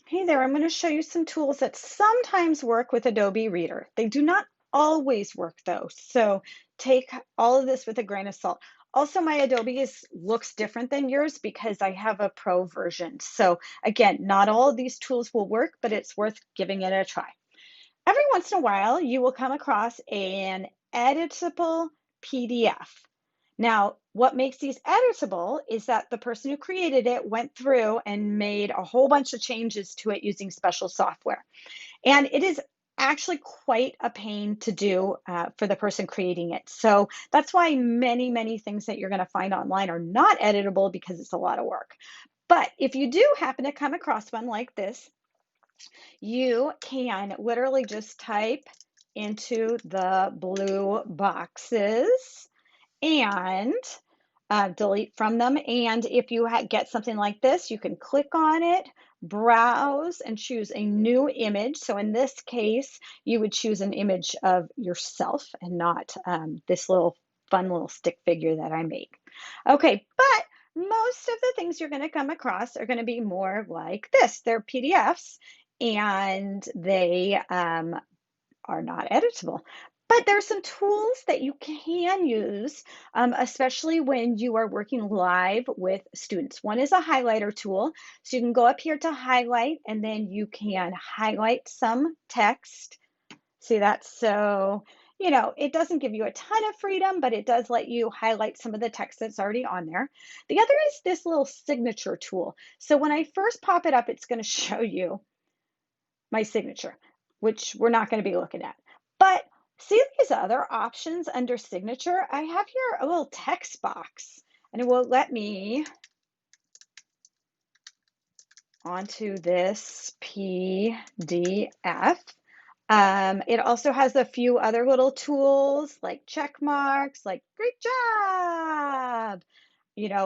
Hey there, I'm going to show you some tools that sometimes work with Adobe Reader. They do not always work though, so take all of this with a grain of salt. Also, my Adobe looks different than yours because I have a pro version. So again, not all of these tools will work, but it's worth giving it a try. Every once in a while, you will come across an editable PDF. Now, what makes these editable is that the person who created it went through and made a whole bunch of changes to it using special software. And it is actually quite a pain to do for the person creating it. So that's why many things that you're going to find online are not editable because it's a lot of work. But if you do happen to come across one like this, you can literally just type into the blue boxes and delete from them. And if you get something like this, you can click on it, browse, and choose a new image. So in this case, you would choose an image of yourself and not this little fun little stick figure that I made. Okay, but most of the things you're going to come across are going to be more like this. They're PDFs and they are not editable. But there's some tools that you can use, especially when you are working live with students. One is a highlighter tool. So you can go up here to highlight, and then you can highlight some text. See that? So, it doesn't give you a ton of freedom, but it does let you highlight some of the text that's already on there. The other is this little signature tool. So when I first pop it up, it's going to show you my signature, which we're not going to be looking at. But see these other options under signature? I have here a little text box, and it will let me onto this PDF. It also has a few other little tools like check marks, like great job.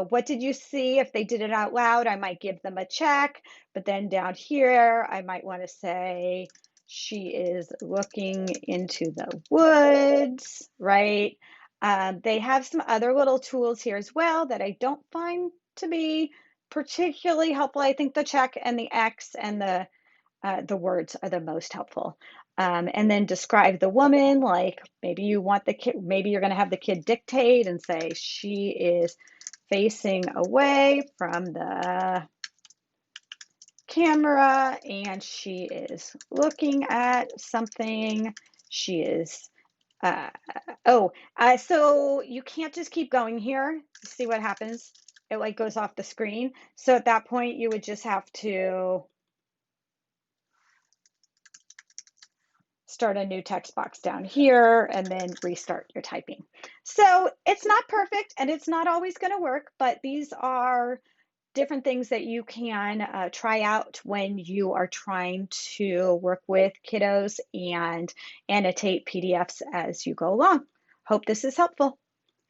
What did you see? If they did it out loud, I might give them a check. But then down here, I might want to say, she is looking into the woods, right? They have some other little tools here as well that I don't find to be particularly helpful. I think the check and the X and the words are the most helpful. And then describe the woman, like maybe you want the kid, maybe you're going to have the kid dictate and say, she is facing away from the camera and she is looking at something. She is, so you can't just keep going here. See what happens? It like goes off the screen. So at that point, you would just have to start a new text box down here and then restart your typing. So it's not perfect and it's not always going to work, but these are different things that you can try out when you are trying to work with kiddos and annotate PDFs as you go along. Hope this is helpful.